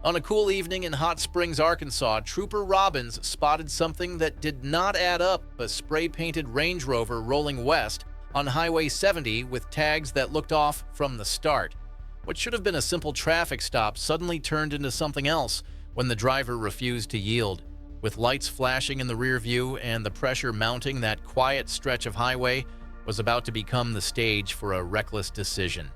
On a cool evening in Hot Springs, Arkansas, Trooper Robbins spotted something that did not add up: a spray-painted Range Rover rolling west on Highway 70 with tags that looked off from the start. What should have been a simple traffic stop suddenly turned into something else when the driver refused to yield. With lights flashing in the rear view and the pressure mounting, that quiet stretch of highway was about to become the stage for a reckless decision.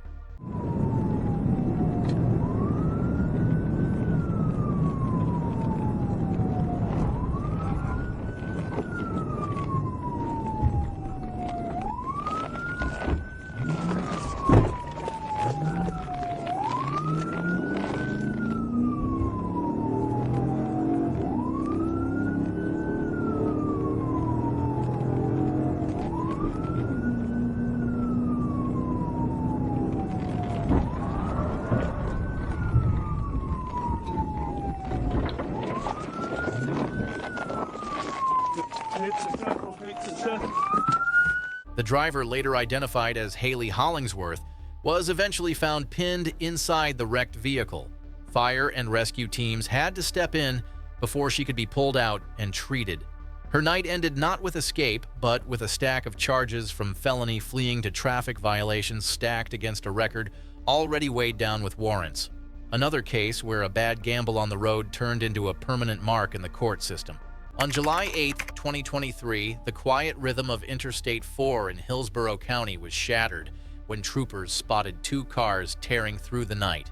The driver, later identified as Haley Hollingsworth, was eventually found pinned inside the wrecked vehicle. Fire and rescue teams had to step in before she could be pulled out and treated. Her night ended not with escape, but with a stack of charges from felony fleeing to traffic violations stacked against a record already weighed down with warrants. Another case where a bad gamble on the road turned into a permanent mark in the court system. On July 8, 2023, the quiet rhythm of Interstate 4 in Hillsborough County was shattered when troopers spotted two cars tearing through the night.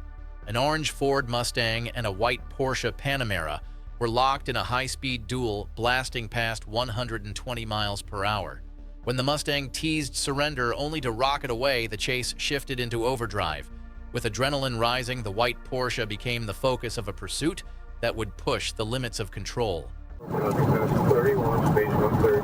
An orange Ford Mustang and a white Porsche Panamera were locked in a high-speed duel, blasting past 120 miles per hour. When the Mustang teased surrender only to rocket away, the chase shifted into overdrive. With adrenaline rising, the white Porsche became the focus of a pursuit that would push the limits of control. 31, stage 130.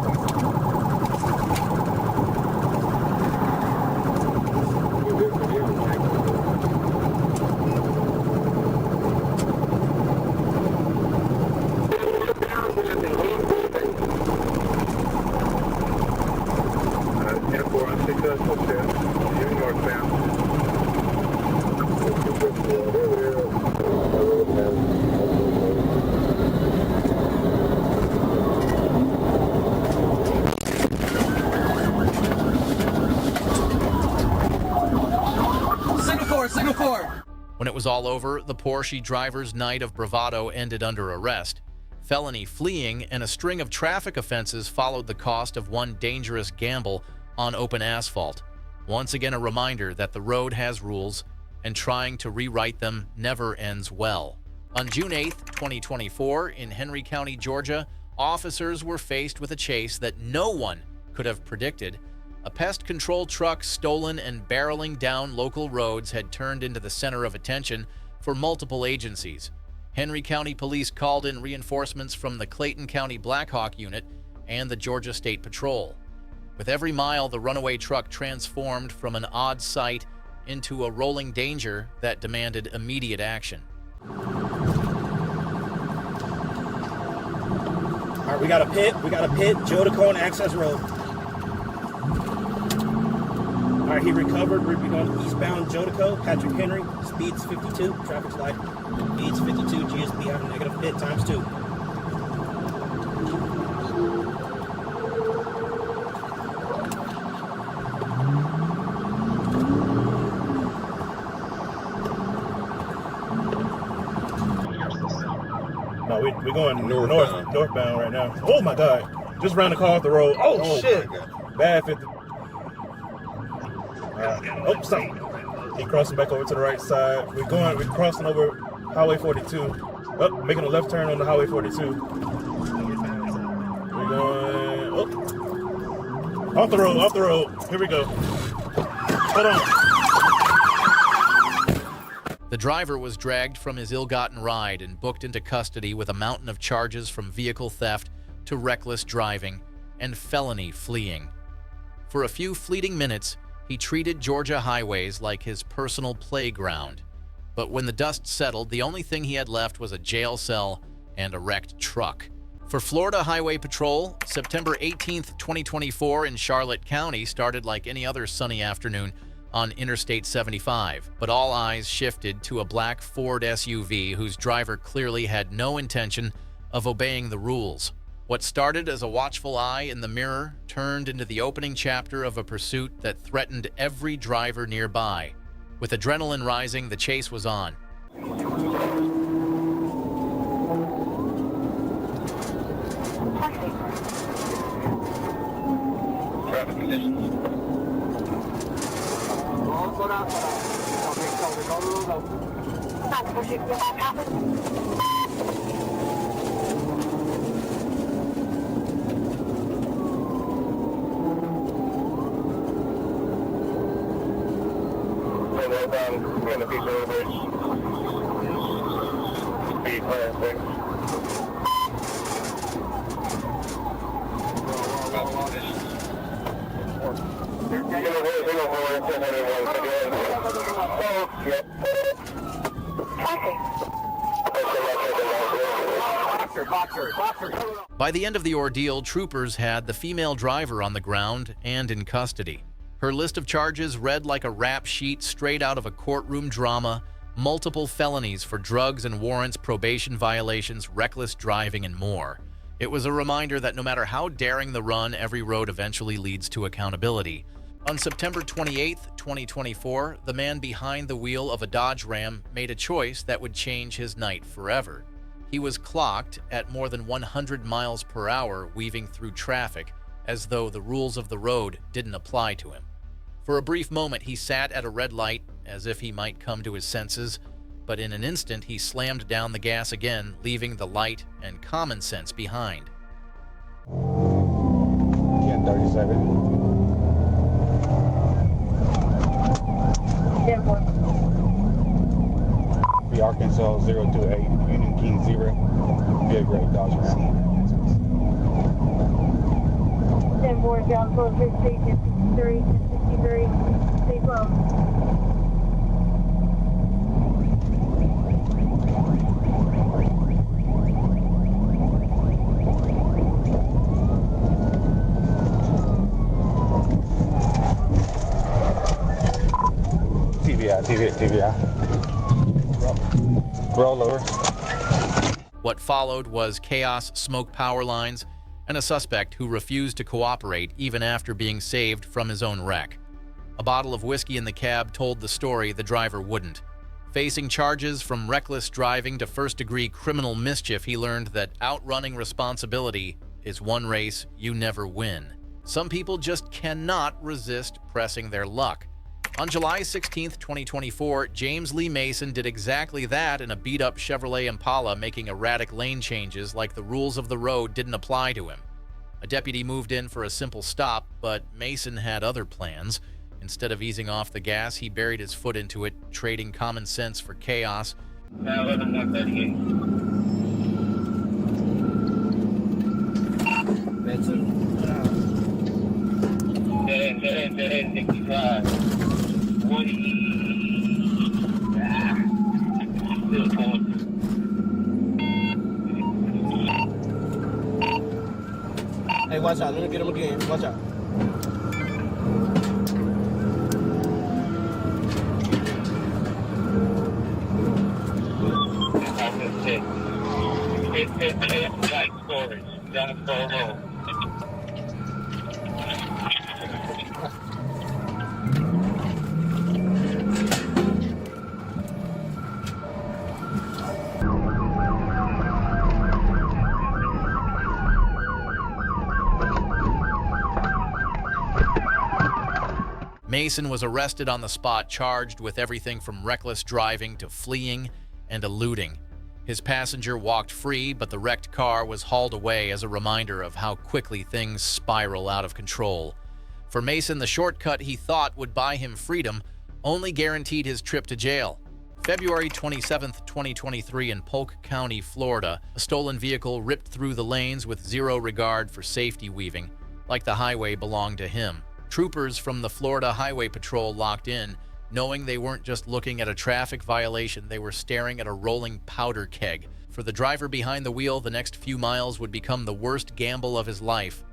When it was all over, the Porsche driver's night of bravado ended under arrest. Felony fleeing and a string of traffic offenses followed the cost of one dangerous gamble on open asphalt. Once again, a reminder that the road has rules, and trying to rewrite them never ends well. On June 8, 2024, in Henry County, Georgia, officers were faced with a chase that no one could have predicted. A pest control truck stolen and barreling down local roads had turned into the center of attention for multiple agencies. Henry County Police called in reinforcements from the Clayton County Black Hawk Unit and the Georgia State Patrol. With every mile, the runaway truck transformed from an odd sight into a rolling danger that demanded immediate action. All right, we got a pit, Jodico and Access Road. All right, he recovered. We're going eastbound Jodico, Patrick Henry, speeds 52, traffic's light, speeds 52, GSP having negative pit times 2. No, we're going northbound right now. Oh my God, just ran the car off the road. Oh shit, bad 50. Oh, stop. He crossing back over to the right side. We're crossing over Highway 42. Oh, making a left turn on the Highway 42. We're going, off the road. Here we go. Hold on. The driver was dragged from his ill-gotten ride and booked into custody with a mountain of charges from vehicle theft to reckless driving and felony fleeing. For a few fleeting minutes, he treated Georgia highways like his personal playground. But when the dust settled, the only thing he had left was a jail cell and a wrecked truck. For Florida Highway Patrol, September 18th, 2024 in Charlotte County started like any other sunny afternoon on Interstate 75, but all eyes shifted to a black Ford SUV whose driver clearly had no intention of obeying the rules. What started as a watchful eye in the mirror turned into the opening chapter of a pursuit that threatened every driver nearby. With adrenaline rising, the chase was on. Traffic conditions. In the piece of the bridge. Speed clear, six. By the end of the ordeal, troopers had the female driver on the ground and in custody. Her list of charges read like a rap sheet straight out of a courtroom drama: multiple felonies for drugs and warrants, probation violations, reckless driving, and more. It was a reminder that no matter how daring the run, every road eventually leads to accountability. On September 28, 2024, the man behind the wheel of a Dodge Ram made a choice that would change his night forever. He was clocked at more than 100 miles per hour, weaving through traffic as though the rules of the road didn't apply to him. For a brief moment, he sat at a red light as if he might come to his senses, but in an instant he slammed down the gas again, leaving the light and common sense behind. 1037. 10-4. The Arkansas 028, Union King 0. Be a great Dodge Ram. 10-4, ground floor 63, 63, stay slow. TVI. Roll over. What followed was chaos, smoke power lines, and a suspect who refused to cooperate even after being saved from his own wreck. A bottle of whiskey in the cab told the story the driver wouldn't. Facing charges from reckless driving to first-degree criminal mischief, he learned that outrunning responsibility is one race you never win. Some people just cannot resist pressing their luck. On July 16, 2024, James Lee Mason did exactly that in a beat-up Chevrolet Impala, making erratic lane changes like the rules of the road didn't apply to him. A deputy moved in for a simple stop, but Mason had other plans. Instead of easing off the gas, he buried his foot into it, trading common sense for chaos. 11-138. Benson. Dead, 65. 40. Still going. Hey, watch out. Let me get him again. Watch out. Like storage. Don't go home. Mason was arrested on the spot, charged with everything from reckless driving to fleeing and eluding. His passenger walked free, but the wrecked car was hauled away as a reminder of how quickly things spiral out of control. For Mason, the shortcut he thought would buy him freedom only guaranteed his trip to jail. February 27, 2023, in Polk County, Florida, a stolen vehicle ripped through the lanes with zero regard for safety weaving, like the highway belonged to him. Troopers from the Florida Highway Patrol locked in, knowing they weren't just looking at a traffic violation, they were staring at a rolling powder keg. For the driver behind the wheel, the next few miles would become the worst gamble of his life.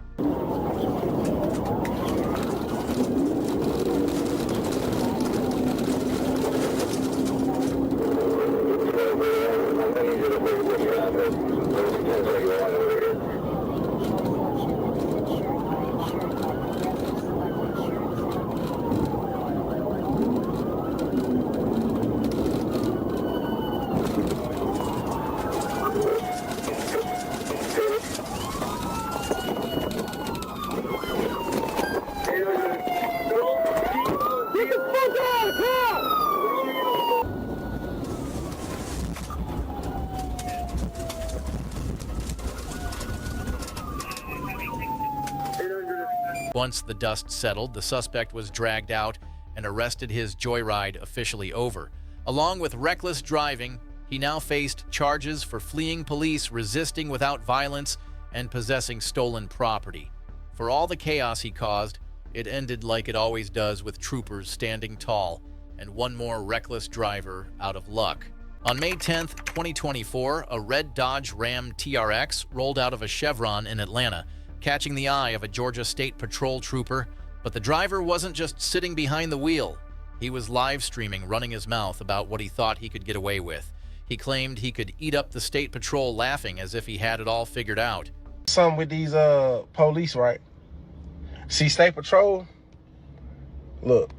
Once the dust settled, the suspect was dragged out and arrested, his joyride officially over. Along with reckless driving, he now faced charges for fleeing police, resisting without violence, and possessing stolen property. For all the chaos he caused, it ended like it always does, with troopers standing tall and one more reckless driver out of luck. On May 10, 2024, a red Dodge Ram TRX rolled out of a Chevron in Atlanta, catching the eye of a Georgia State Patrol trooper. But the driver wasn't just sitting behind the wheel. He was live streaming, running his mouth about what he thought he could get away with. He claimed he could eat up the State Patrol, laughing as if he had it all figured out. Something with these police, right? See, State Patrol, look,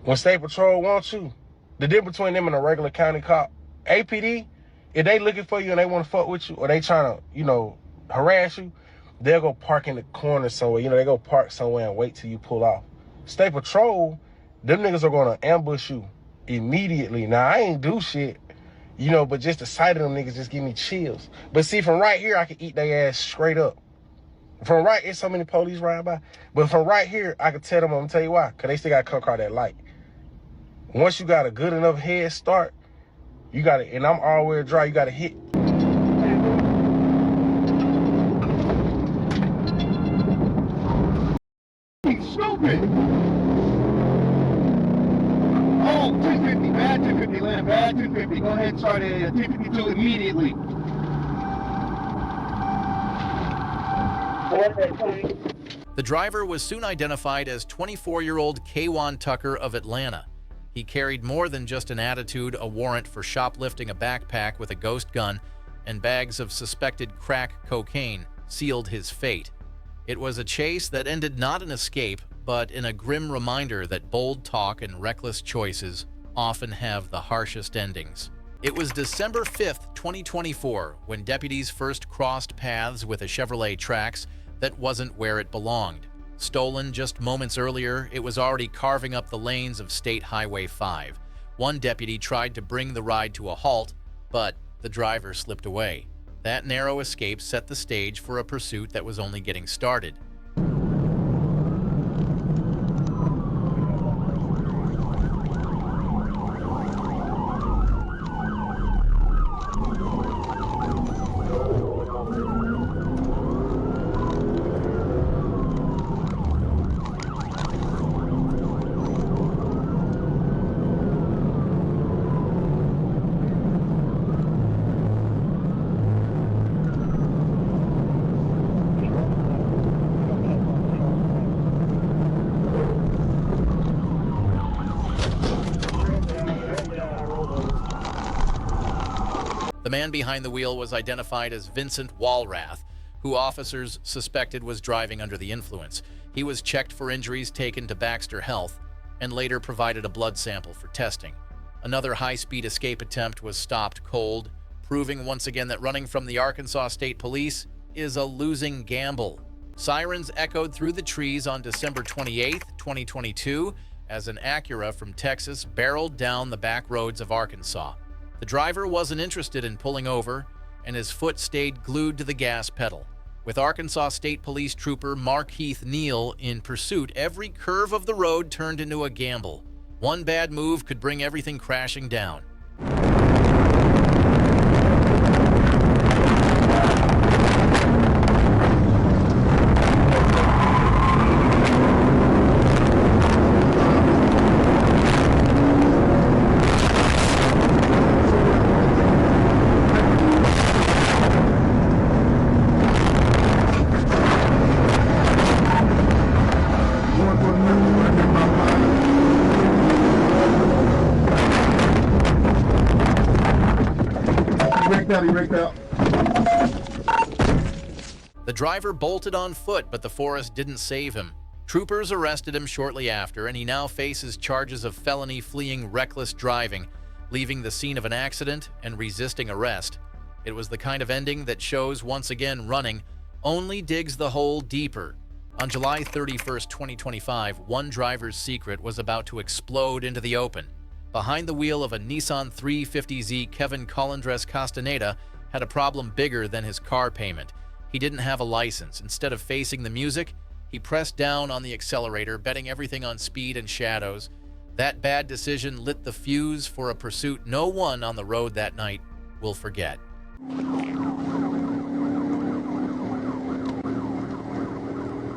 when State Patrol wants you, the difference between them and a regular county cop, APD, if they looking for you and they want to fuck with you, or they trying to, harass you, they'll go park in the corner somewhere. They go park somewhere and wait till you pull off. State Patrol, them niggas are going to ambush you immediately. Now, I ain't do shit, but just the sight of them niggas just give me chills. But see, from right here, I can eat their ass straight up. From right, it's so many police riding by. But from right here, I can tell them, I'm going to tell you why. Because they still got to come across that light. Once you got a good enough head start, you got to, and I'm all-wheel drive, you got to hit. Stupid! Oh, 250, bad 250, Atlanta, bad 250. Go ahead and start at 252 immediately. The driver was soon identified as 24-year-old Kwan Tucker of Atlanta. He carried more than just an attitude. A warrant for shoplifting a backpack with a ghost gun and bags of suspected crack cocaine sealed his fate. It was a chase that ended not in escape, but in a grim reminder that bold talk and reckless choices often have the harshest endings. It was December 5th, 2024, when deputies first crossed paths with a Chevrolet Trax that wasn't where it belonged. Stolen just moments earlier, it was already carving up the lanes of State Highway 5. One deputy tried to bring the ride to a halt, but the driver slipped away. That narrow escape set the stage for a pursuit that was only getting started. The man behind the wheel was identified as Vincent Walrath, who officers suspected was driving under the influence. He was checked for injuries, taken to Baxter Health, and later provided a blood sample for testing. Another high-speed escape attempt was stopped cold, proving once again that running from the Arkansas State Police is a losing gamble. Sirens echoed through the trees on December 28, 2022, as an Acura from Texas barreled down the back roads of Arkansas. The driver wasn't interested in pulling over, and his foot stayed glued to the gas pedal. With Arkansas State Police Trooper Mark Heath Neal in pursuit, every curve of the road turned into a gamble. One bad move could bring everything crashing down. The driver bolted on foot, but the forest didn't save him. Troopers arrested him shortly after, and he now faces charges of felony fleeing reckless driving, leaving the scene of an accident and resisting arrest. It was the kind of ending that shows once again running only digs the hole deeper. On July 31st, 2025, one driver's secret was about to explode into the open. Behind the wheel of a Nissan 350Z, Kevin Colindres Castaneda had a problem bigger than his car payment. He didn't have a license. Instead of facing the music, He pressed down on the accelerator, betting everything on speed and shadows. That bad decision lit the fuse for a pursuit no one on the road that night will forget.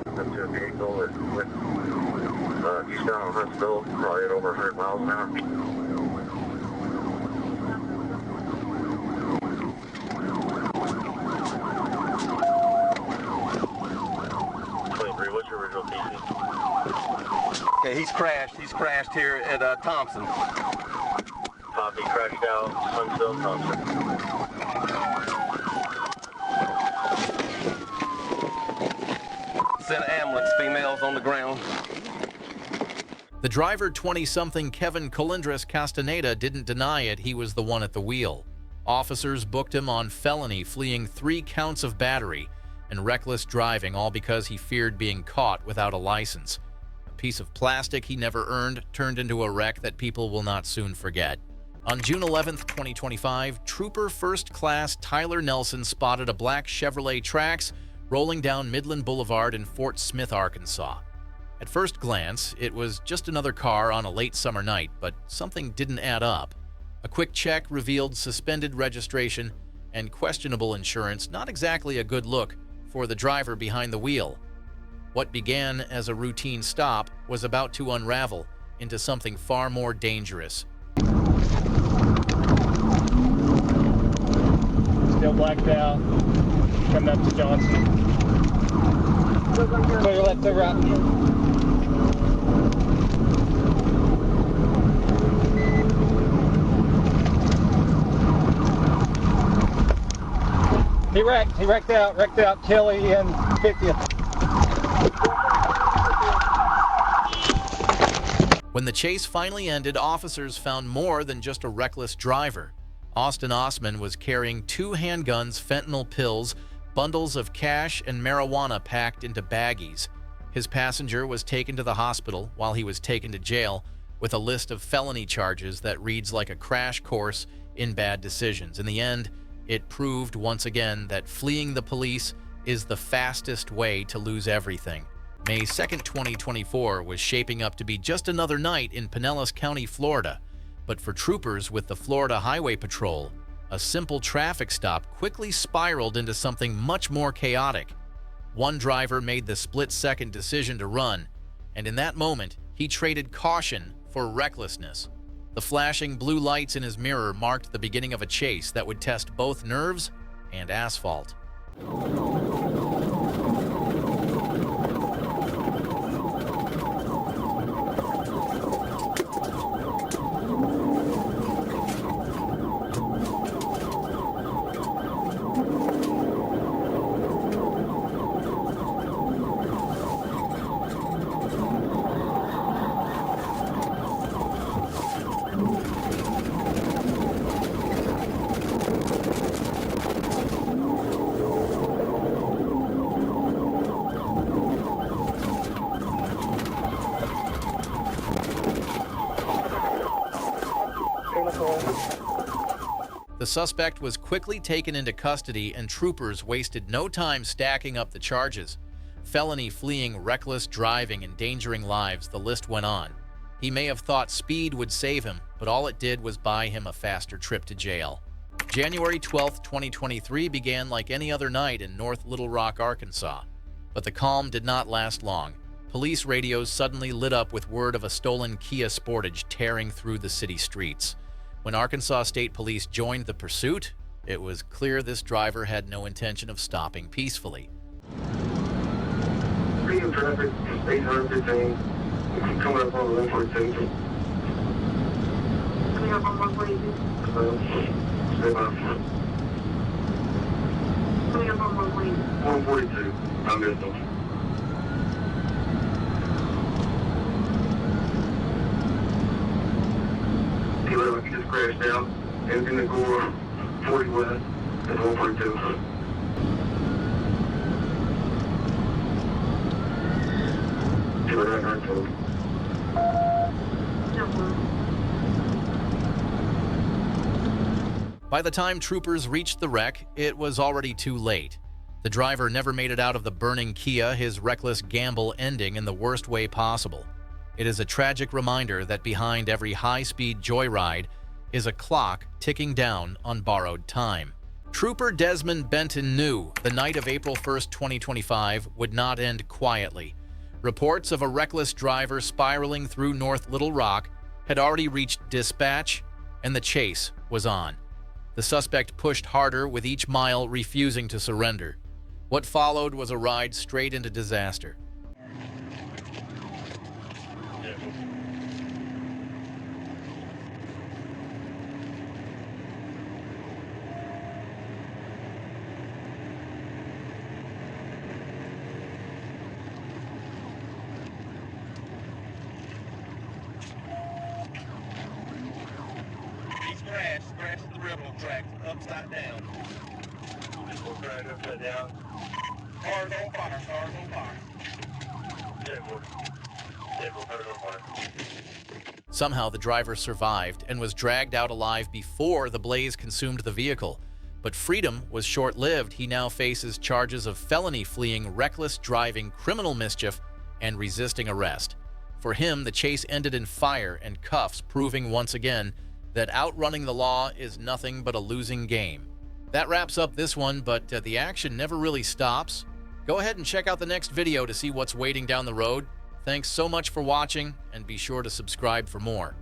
Up to a vehicle that went eastbound on Huntsville, probably at over 100 miles an hour. 23, what's your original PC? Okay, he's crashed here at Thompson. Copy, crashed out, Huntsville, Thompson. Sent an ambulance, females on the ground. The driver, 20-something Kevin Colindres Castaneda, didn't deny it. He was the one at the wheel. Officers booked him on felony, fleeing 3 counts of battery and reckless driving, all because he feared being caught without a license. A piece of plastic he never earned turned into a wreck that people will not soon forget. On June 11th, 2025, Trooper First Class Tyler Nelson spotted a black Chevrolet Trax rolling down Midland Boulevard in Fort Smith, Arkansas. At first glance, it was just another car on a late summer night, but something didn't add up. A quick check revealed suspended registration and questionable insurance, not exactly a good look for the driver behind the wheel. What began as a routine stop was about to unravel into something far more dangerous. Still blacked out. Coming up to Johnson. Clear left to right. He wrecked out Kelly and 50th. When the chase finally ended, officers found more than just a reckless driver. Austin Osman was carrying 2 handguns, fentanyl pills, bundles of cash, and marijuana packed into baggies. His passenger was taken to the hospital while he was taken to jail with a list of felony charges that reads like a crash course in bad decisions. In the end, it proved once again that fleeing the police is the fastest way to lose everything. May 2nd, 2024 was shaping up to be just another night in Pinellas County, Florida. But for troopers with the Florida Highway Patrol, a simple traffic stop quickly spiraled into something much more chaotic. One driver made the split-second decision to run, and in that moment, he traded caution for recklessness. The flashing blue lights in his mirror marked the beginning of a chase that would test both nerves and asphalt. The suspect was quickly taken into custody, and troopers wasted no time stacking up the charges. Felony, fleeing, reckless driving, endangering lives, the list went on. He may have thought speed would save him, but all it did was buy him a faster trip to jail. January 12, 2023 began like any other night in North Little Rock, Arkansas. But the calm did not last long. Police radios suddenly lit up with word of a stolen Kia Sportage tearing through the city streets. When Arkansas State Police joined the pursuit, it was clear this driver had no intention of stopping peacefully. Freedom traffic, 815, coming up on 142. Coming up on 142. Stay by. Coming up on 142. 142, I missed them. He looked like he just crashed out. And in the Gore 40 West at 142. See what I heard too. By the time troopers reached the wreck, it was already too late. The The driver never made it out of the burning Kia, his reckless gamble ending in the worst way possible. It is a tragic reminder that behind every high-speed joyride is a clock ticking down on borrowed time. Trooper Desmond Benton knew the night of April 1st, 2025 would not end quietly. Reports of a reckless driver spiraling through North Little Rock had already reached dispatch, and the chase was on. The suspect pushed harder with each mile, refusing to surrender. What followed was a ride straight into disaster. He's crashed the railroad tracks upside down. Right upside down. Cars on fire, cars on fire. Somehow the driver survived and was dragged out alive before the blaze consumed the vehicle. But freedom was short-lived. He now faces charges of felony fleeing, reckless driving, criminal mischief, and resisting arrest. For him, the chase ended in fire and cuffs, proving once again that outrunning the law is nothing but a losing game. That wraps up this one, but the action never really stops. Go ahead and check out the next video to see what's waiting down the road. Thanks so much for watching, and be sure to subscribe for more.